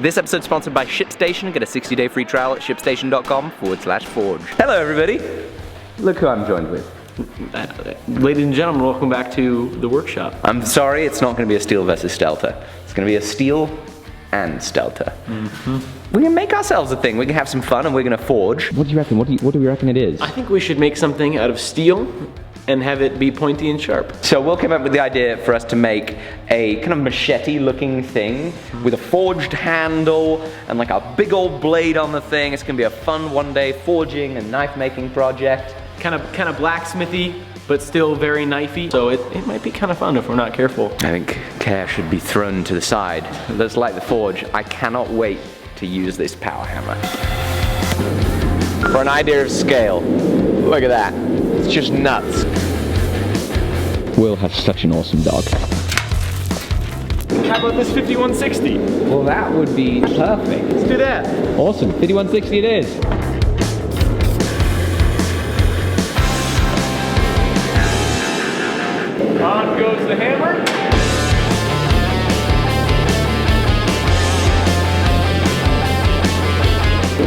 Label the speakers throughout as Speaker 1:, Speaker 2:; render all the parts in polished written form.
Speaker 1: This episode is sponsored by ShipStation. Get a 60-day free trial at shipstation.com/forge. Hello everybody. Look who I'm joined with.
Speaker 2: Ladies and gentlemen, welcome back to the workshop.
Speaker 1: I'm sorry, it's not going to be a steel versus stelter. It's going to be a steel and stelter. We can make ourselves a thing. We can have some fun and we're going to forge. What do you reckon? What do we reckon it is?
Speaker 2: I think we should make something out of steel and have it be pointy and sharp.
Speaker 1: So Will came up with the idea for us to make a kind of machete-looking thing with a forged handle and like a big old blade on the thing. It's going to be a fun one-day forging and knife-making project.
Speaker 2: Kind of blacksmithy, but still very knifey. So it might be kind of fun if we're not careful.
Speaker 1: I think care should be thrown to the side. Let's light the forge. I cannot wait to use this power hammer. For an idea of scale, look at that. It's just nuts. Will has such an awesome dog.
Speaker 2: How about this 5160?
Speaker 1: Well, that would be perfect.
Speaker 2: Let's do that.
Speaker 1: Awesome. 5160 it is.
Speaker 2: On goes the hammer.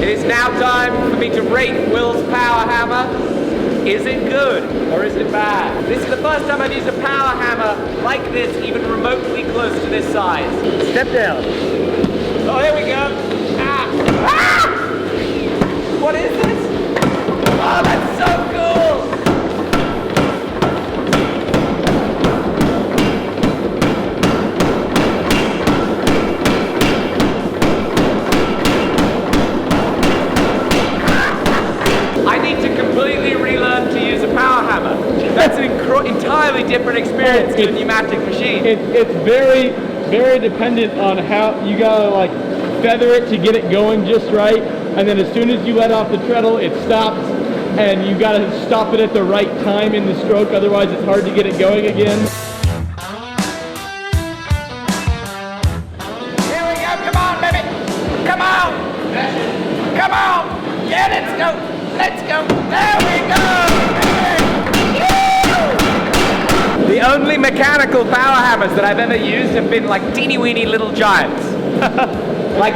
Speaker 1: It is now time for me to rate Will's power hammer. Is it good or is it bad? This is the first time I've used a power hammer like this, even remotely close to this size.
Speaker 2: Step down.
Speaker 1: Oh, here we go. Ah! Ah! What is this? Oh, that's so cool! I need to completely relearn to use a power hammer. That's an entirely different experience to a pneumatic machine.
Speaker 3: It's very, very dependent on how you gotta like feather it to get it going just right, and then as soon as you let off the treadle, it stops, and you gotta stop it at the right time in the stroke, otherwise it's hard to get it going again.
Speaker 1: Here we go, come on, baby! Come on! Come on! Yeah, let's go! Let's go! There we go! Woo! The only mechanical power hammers that I've ever used have been like teeny-weeny little giants. Like,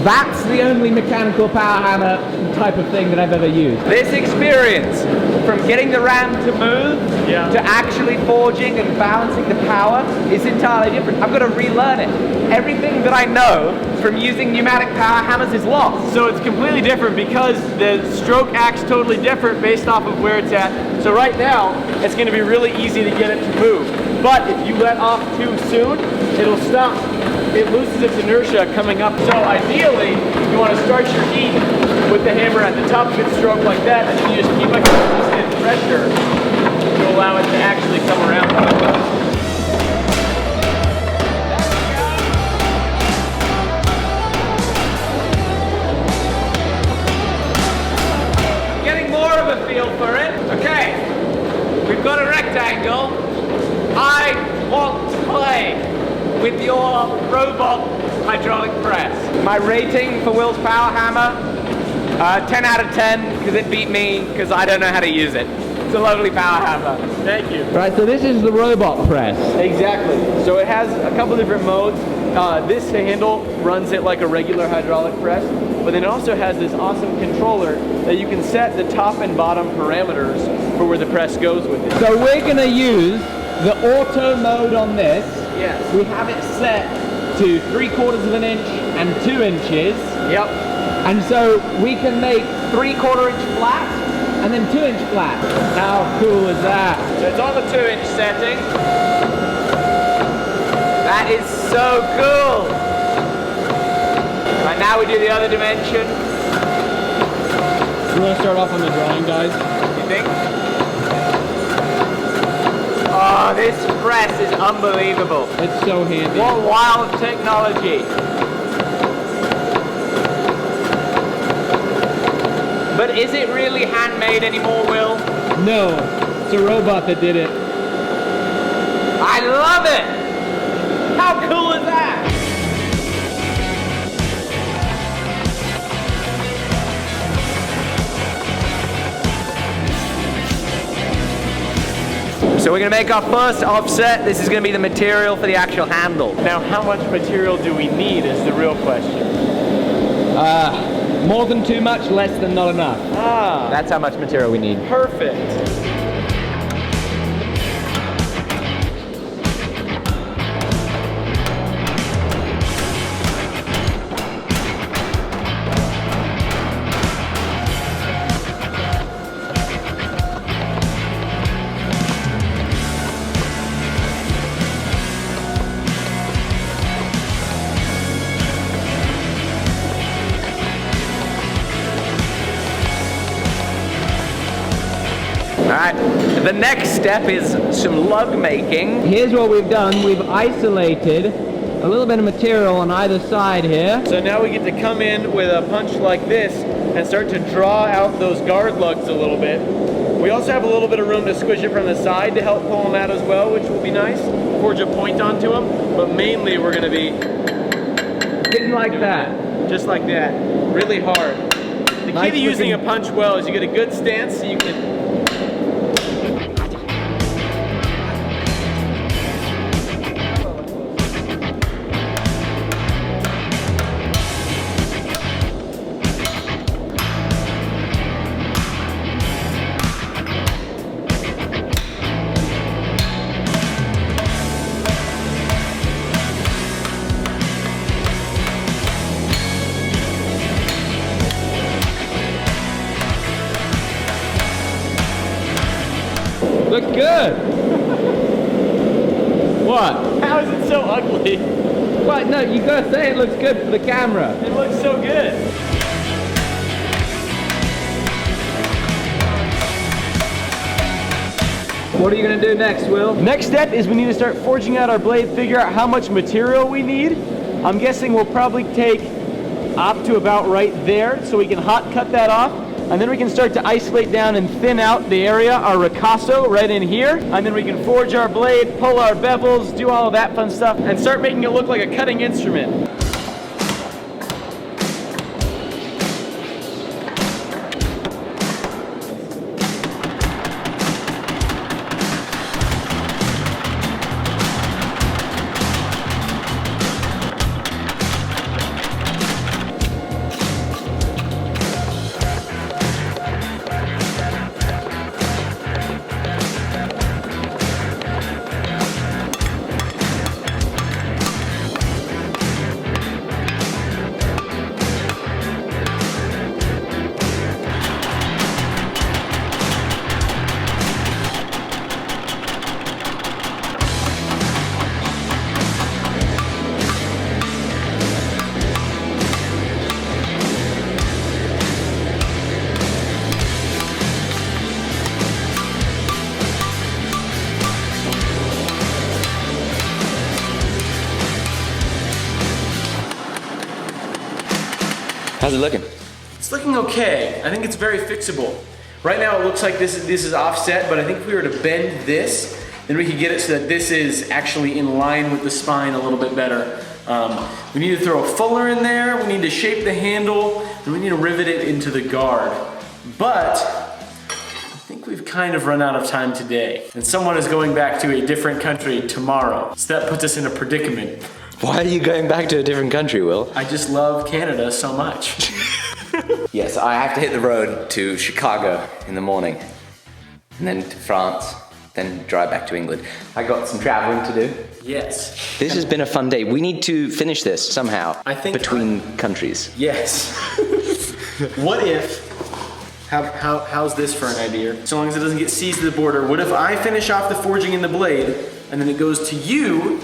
Speaker 1: that's the only mechanical power hammer type of thing that I've ever used. This experience, from getting the ram to move, to actually forging and balancing the power, is entirely different. I've got to relearn it. Everything that I know from using pneumatic power hammers is lost.
Speaker 2: So it's completely different because the stroke acts totally different based off of where it's at. So right now, it's going to be really easy to get it to move. But if you let off too soon, it'll stop. It loses its inertia coming up. So ideally, you want to start your heat with the hammer at the top of its stroke like that, and then you just keep a consistent pressure to allow it to actually come around.
Speaker 1: Getting more of a feel for it. Okay, we've got a rectangle. I want to play with your robot hydraulic press. My rating for Will's power hammer, 10 out of 10, because it beat me, because I don't know how to use it. It's a lovely power hammer.
Speaker 2: Thank you.
Speaker 3: Right, so this is the robot press.
Speaker 2: Exactly. So it has a couple different modes. This handle runs it like a regular hydraulic press, but then it also has this awesome controller that you can set the top and bottom parameters for where the press goes with it.
Speaker 3: So we're gonna use the auto mode on this.
Speaker 2: Yes.
Speaker 3: We have it set to 3/4 of an inch and 2 inches.
Speaker 2: Yep.
Speaker 3: And so we can make
Speaker 1: 3/4 inch flat.
Speaker 3: and then 2 inch flat. How cool is that?
Speaker 1: So it's on the 2 inch setting. That is so cool. Right, now we do the other dimension.
Speaker 3: You want to start off on the drawing, guys?
Speaker 1: You think? Oh, this press is unbelievable.
Speaker 3: It's so handy.
Speaker 1: What wild technology. But is it really handmade anymore, Will?
Speaker 3: No, it's a robot that did it.
Speaker 1: I love it! How cool is that? So we're gonna make our first offset. This is gonna be the material for the actual handle.
Speaker 2: Now, how much material do we need is the real question.
Speaker 1: More than too much, less than not enough.
Speaker 2: Ah,
Speaker 1: That's how much material we need.
Speaker 2: perfect.
Speaker 1: Alright, the next step is some lug making. Here's what we've done. We've isolated a little bit of material on either side here.
Speaker 2: So now we get to come in with a punch like this and start to draw out those guard lugs a little bit. We also have a little bit of room to squish it from the side to help pull them out as well, which will be nice. Forge a point onto them, but mainly we're gonna be
Speaker 1: Hitting like that.
Speaker 2: just like that, really hard. The key
Speaker 1: Nice
Speaker 2: to using
Speaker 1: looking-
Speaker 2: a punch well is you get a good stance so you can
Speaker 1: Looks good. What?
Speaker 2: How is it so ugly?
Speaker 1: What? No, you gotta say it looks good for the camera.
Speaker 2: It looks so good.
Speaker 1: What are you gonna do next, Will?
Speaker 2: Next step is we need to start forging out our blade, figure out how much material we need. I'm guessing we'll probably take up to about right there so we can hot cut that off. And then we can start to isolate down and thin out the area, our ricasso right in here. And then we can forge our blade, pull our bevels, do all of that fun stuff, and start making it look like a cutting instrument.
Speaker 1: How's it looking?
Speaker 2: It's looking okay. I think it's very fixable. Right now it looks like this is offset, but I think if we were to bend this, then we could get it so that this is actually in line with the spine a little bit better. We need to throw a fuller in there, we need to shape the handle, and we need to rivet it into the guard. But I think we've kind of run out of time today. And someone is going back to a different country tomorrow. So that puts us in a predicament.
Speaker 1: Why are you going back to a different country, Will?
Speaker 2: I just love Canada so much.
Speaker 1: Yes, I have to hit the road to Chicago in the morning, and then to France, then drive back to England. I got some traveling to do.
Speaker 2: Yes.
Speaker 1: This has been a fun day. We need to finish this somehow.
Speaker 2: I think
Speaker 1: between countries.
Speaker 2: Yes. What if, how's this for an idea? So long as it doesn't get seized at the border, what if I finish off the forging in the blade, and then it goes to you,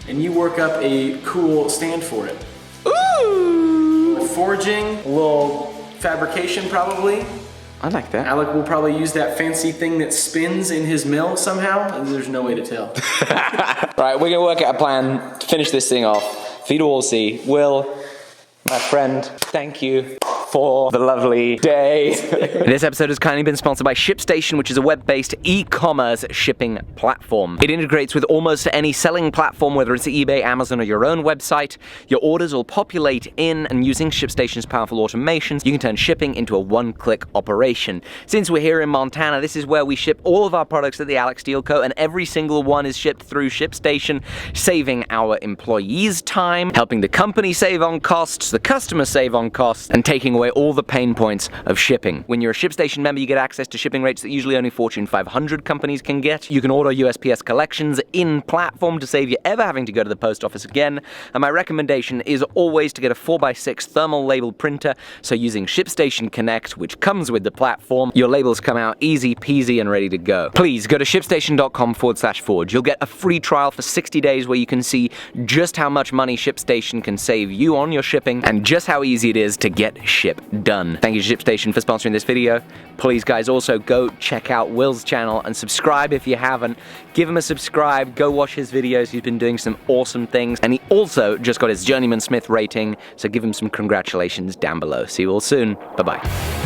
Speaker 2: and you work up a cool stand for it?
Speaker 1: Ooh!
Speaker 2: Forging, a little fabrication probably.
Speaker 1: I like that.
Speaker 2: Alec will probably use that fancy thing that spins in his mill somehow, and there's no way to tell.
Speaker 1: Right, we're gonna work out a plan to finish this thing off. For you to all see. Will, my friend, thank you for the lovely day. This episode has kindly been sponsored by ShipStation, which is a web-based e-commerce shipping platform. It integrates with almost any selling platform, whether it's eBay, Amazon, or your own website. Your orders will populate in, and using ShipStation's powerful automations, you can turn shipping into a one-click operation. Since we're here in Montana, this is where we ship all of our products at the Alec Steele Co., and every single one is shipped through ShipStation, saving our employees time, helping the company save on costs, the customers save on costs, and taking away all the pain points of shipping. When you're a ShipStation member, you get access to shipping rates that usually only Fortune 500 companies can get. You can order USPS collections in-platform to save you ever having to go to the post office again. And my recommendation is always to get a 4x6 thermal label printer, so using ShipStation Connect, which comes with the platform, your labels come out easy peasy and ready to go. Please go to shipstation.com/forge. You'll get a free trial for 60 days where you can see just how much money ShipStation can save you on your shipping and just how easy it is to get ship done. Thank you to ShipStation for sponsoring this video. Please guys, also go check out Will's channel and subscribe if you haven't. Give him a subscribe, go watch his videos. He's been doing some awesome things, and he also just got his Journeyman Smith rating, so give him some congratulations down below. See you all soon. Bye-bye.